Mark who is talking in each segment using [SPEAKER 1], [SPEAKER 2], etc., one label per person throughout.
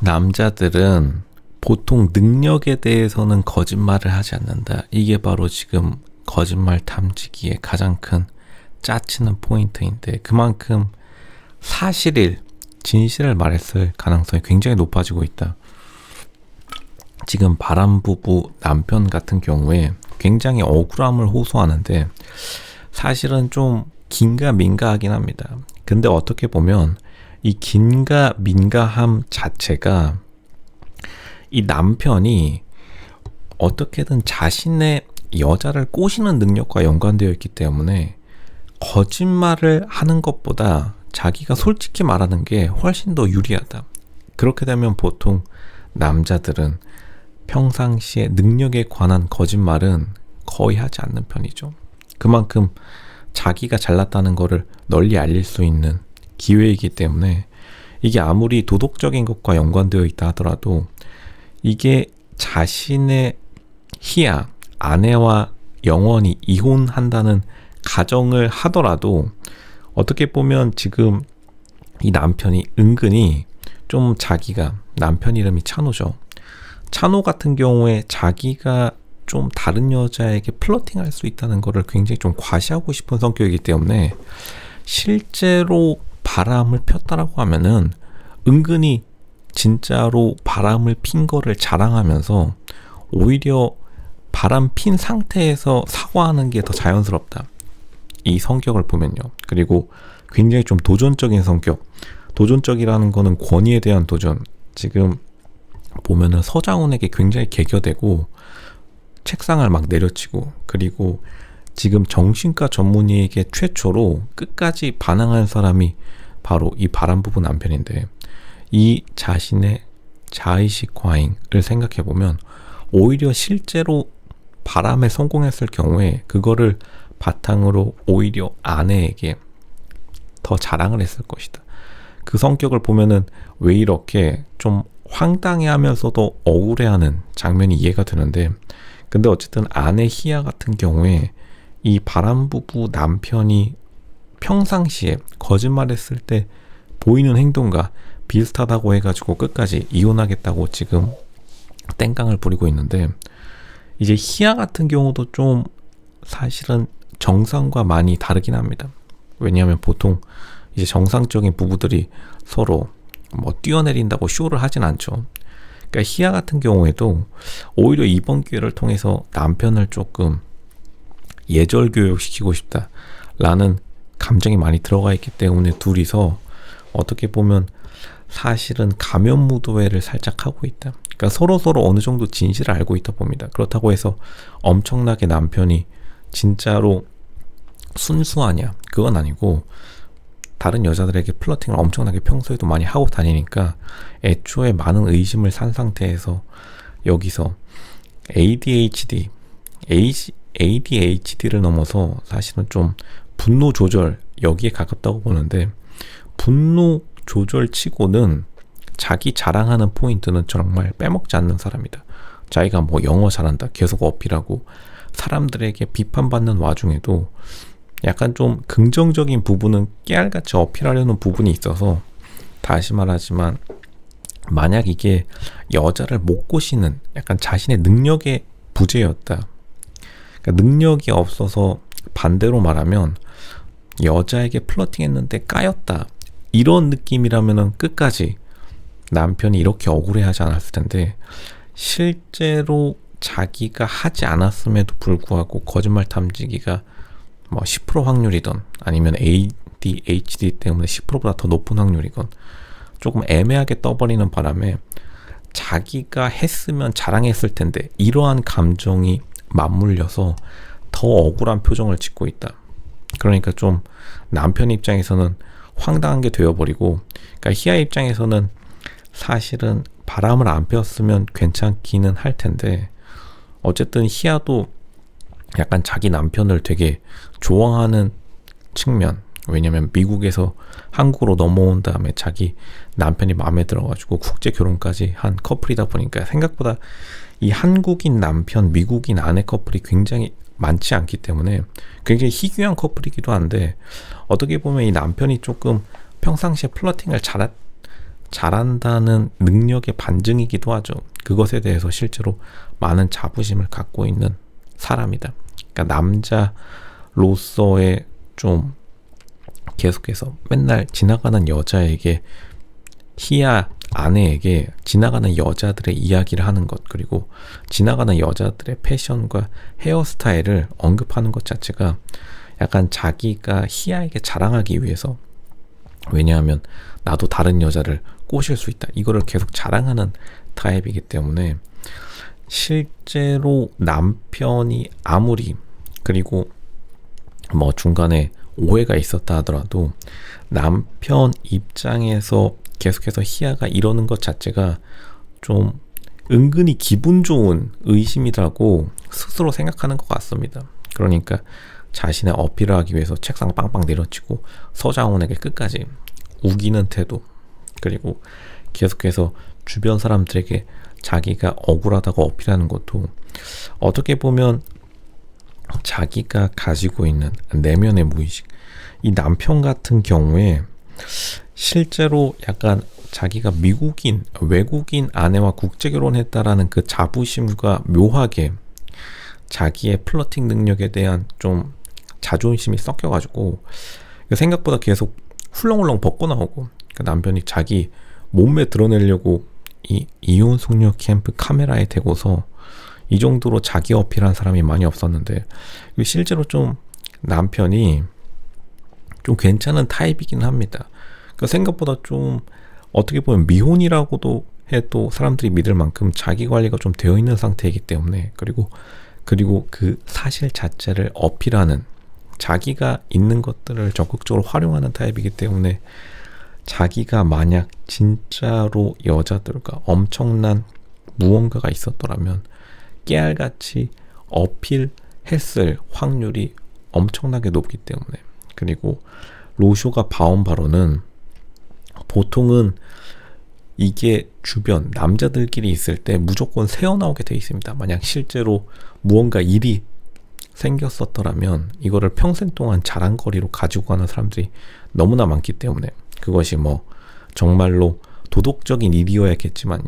[SPEAKER 1] 남자들은 보통 능력에 대해서는 거짓말을 하지 않는다. 이게 바로 지금 거짓말 탐지기의 가장 큰 짜치는 포인트인데, 그만큼 사실일, 진실을 말했을 가능성이 굉장히 높아지고 있다. 지금 바람부부 남편 같은 경우에 굉장히 억울함을 호소하는데 사실은 좀 긴가민가하긴 합니다. 근데 어떻게 보면 이 긴가민가함 자체가 이 남편이 어떻게든 자신의 여자를 꼬시는 능력과 연관되어 있기 때문에 거짓말을 하는 것보다 자기가 솔직히 말하는 게 훨씬 더 유리하다. 그렇게 되면 보통 남자들은 평상시에 능력에 관한 거짓말은 거의 하지 않는 편이죠. 그만큼 자기가 잘났다는 거를 널리 알릴 수 있는 기회이기 때문에 이게 아무리 도덕적인 것과 연관되어 있다 하더라도 이게 자신의 희야, 아내와 영원히 이혼한다는 가정을 하더라도 어떻게 보면 지금 이 남편이 은근히 좀 자기가, 남편 이름이 찬호죠. 찬호 같은 경우에 자기가 좀 다른 여자에게 플러팅할 수 있다는 거를 굉장히 좀 과시하고 싶은 성격이기 때문에 실제로 바람을 폈다라고 하면은 은근히 진짜로 바람을 핀 거를 자랑하면서 오히려 바람 핀 상태에서 사과하는 게 더 자연스럽다. 이 성격을 보면요. 그리고 굉장히 좀 도전적인 성격. 도전적이라는 거는 권위에 대한 도전. 지금 보면은 서장훈에게 굉장히 개겨대고 책상을 막 내려치고, 그리고 지금 정신과 전문의에게 최초로 끝까지 반항한 사람이 바로 이 바람부부 남편인데, 이 자신의 자의식 과잉을 생각해보면 오히려 실제로 바람에 성공했을 경우에 그거를 바탕으로 오히려 아내에게 더 자랑을 했을 것이다. 그 성격을 보면은 왜 이렇게 좀 황당해하면서도 억울해하는 장면이 이해가 되는데, 근데 어쨌든 아내 희야 같은 경우에 이 바람부부 남편이 평상시에 거짓말했을 때 보이는 행동과 비슷하다고 해가지고 끝까지 이혼하겠다고 지금 땡깡을 부리고 있는데, 이제 희야 같은 경우도 좀 사실은 정상과 많이 다르긴 합니다. 왜냐하면 보통 이제 정상적인 부부들이 서로 뭐 뛰어내린다고 쇼를 하진 않죠. 그러니까 희야 같은 경우에도 오히려 이번 기회를 통해서 남편을 조금 예절 교육시키고 싶다라는 감정이 많이 들어가 있기 때문에 둘이서 어떻게 보면 사실은 가면무도회를 살짝 하고 있다. 그러니까 서로 어느 정도 진실을 알고 있다 봅니다. 그렇다고 해서 엄청나게 남편이 진짜로 순수하냐? 그건 아니고 다른 여자들에게 플러팅을 엄청나게 평소에도 많이 하고 다니니까 애초에 많은 의심을 산 상태에서 여기서 ADHD를 넘어서 사실은 좀 분노 조절, 여기에 가깝다고 보는데, 분노 조절 치고는 자기 자랑하는 포인트는 정말 빼먹지 않는 사람이다. 자기가 뭐 영어 잘한다 계속 어필하고 사람들에게 비판받는 와중에도 약간 좀 긍정적인 부분은 깨알같이 어필하려는 부분이 있어서, 다시 말하지만 만약 이게 여자를 못 꼬시는 약간 자신의 능력의 부재였다. 그러니까 능력이 없어서 반대로 말하면 여자에게 플러팅했는데 까였다. 이런 느낌이라면은 끝까지 남편이 이렇게 억울해하지 않았을 텐데, 실제로 자기가 하지 않았음에도 불구하고 거짓말 탐지기가 뭐 10% 확률이던 아니면 ADHD 때문에 10%보다 더 높은 확률이건 조금 애매하게 떠버리는 바람에 자기가 했으면 자랑했을 텐데 이러한 감정이 맞물려서 더 억울한 표정을 짓고 있다. 그러니까 좀 남편 입장에서는 황당한 게 되어버리고, 그러니까 희아 입장에서는 사실은 바람을 안 폈으면 괜찮기는 할 텐데, 어쨌든 희아도 약간 자기 남편을 되게 좋아하는 측면, 왜냐면 미국에서 한국으로 넘어온 다음에 자기 남편이 마음에 들어가지고 국제 결혼까지 한 커플이다 보니까 생각보다 이 한국인 남편, 미국인 아내 커플이 굉장히 많지 않기 때문에 굉장히 희귀한 커플이기도 한데, 어떻게 보면 이 남편이 조금 평상시에 플러팅을 잘한다는 능력의 반증이기도 하죠. 그것에 대해서 실제로 많은 자부심을 갖고 있는 사람이다. 그러니까 남자로서의 좀 계속해서 맨날 지나가는 여자에게 희야 아내에게 지나가는 여자들의 이야기를 하는 것, 그리고 지나가는 여자들의 패션과 헤어스타일을 언급하는 것 자체가 약간 자기가 희야에게 자랑하기 위해서, 왜냐하면 나도 다른 여자를 꼬실 수 있다, 이거를 계속 자랑하는 타입이기 때문에 실제로 남편이 아무리, 그리고 뭐 중간에 오해가 있었다 하더라도 남편 입장에서 계속해서 희야가 이러는 것 자체가 좀 은근히 기분 좋은 의심이라고 스스로 생각하는 것 같습니다. 그러니까 자신의 어필을 하기 위해서 책상 빵빵 내려치고 서장훈에게 끝까지 우기는 태도, 그리고 계속해서 주변 사람들에게 자기가 억울하다고 어필하는 것도 어떻게 보면 자기가 가지고 있는 내면의 무의식, 이 남편 같은 경우에 실제로 약간 자기가 미국인, 외국인 아내와 국제 결혼했다라는 그 자부심과 묘하게 자기의 플러팅 능력에 대한 좀 자존심이 섞여가지고 생각보다 계속 훌렁훌렁 벗고 나오고, 그 남편이 자기 몸매 드러내려고 이 이혼 숙녀 캠프 카메라에 대고서 이 정도로 자기 어필한 사람이 많이 없었는데, 실제로 좀 남편이 좀 괜찮은 타입이긴 합니다. 그러니까 생각보다 좀 어떻게 보면 미혼이라고도 해도 사람들이 믿을 만큼 자기 관리가 좀 되어 있는 상태이기 때문에, 그리고 그 사실 자체를 어필하는, 자기가 있는 것들을 적극적으로 활용하는 타입이기 때문에 자기가 만약 진짜로 여자들과 엄청난 무언가가 있었더라면 깨알같이 어필했을 확률이 엄청나게 높기 때문에, 그리고 로쇼가 봐온 바로는 보통은 이게 주변 남자들끼리 있을 때 무조건 새어나오게 돼 있습니다. 만약 실제로 무언가 일이 생겼었더라면 이거를 평생 동안 자랑거리로 가지고 가는 사람들이 너무나 많기 때문에, 그것이 뭐 정말로 도덕적인 일이어야겠지만요,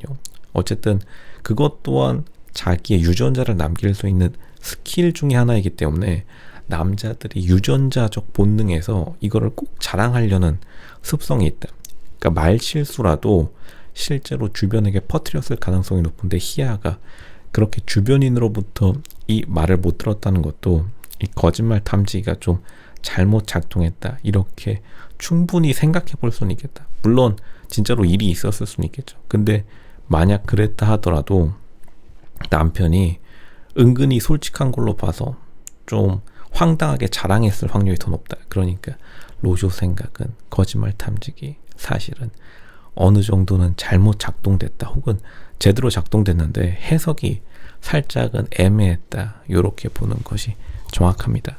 [SPEAKER 1] 어쨌든 그것 또한 자기의 유전자를 남길 수 있는 스킬 중에 하나이기 때문에 남자들이 유전자적 본능에서 이거를 꼭 자랑하려는 습성이 있다. 그러니까 말실수라도 실제로 주변에게 퍼뜨렸을 가능성이 높은데 희야가 그렇게 주변인으로부터 이 말을 못 들었다는 것도 이 거짓말 탐지기가 좀 잘못 작동했다, 이렇게 충분히 생각해 볼 수는 있겠다. 물론 진짜로 일이 있었을 수는 있겠죠. 근데 만약 그랬다 하더라도 남편이 은근히 솔직한 걸로 봐서 좀 황당하게 자랑했을 확률이 더 높다. 그러니까 로쇼 생각은 거짓말 탐지기 사실은 어느 정도는 잘못 작동됐다, 혹은 제대로 작동됐는데 해석이 살짝은 애매했다, 이렇게 보는 것이 정확합니다.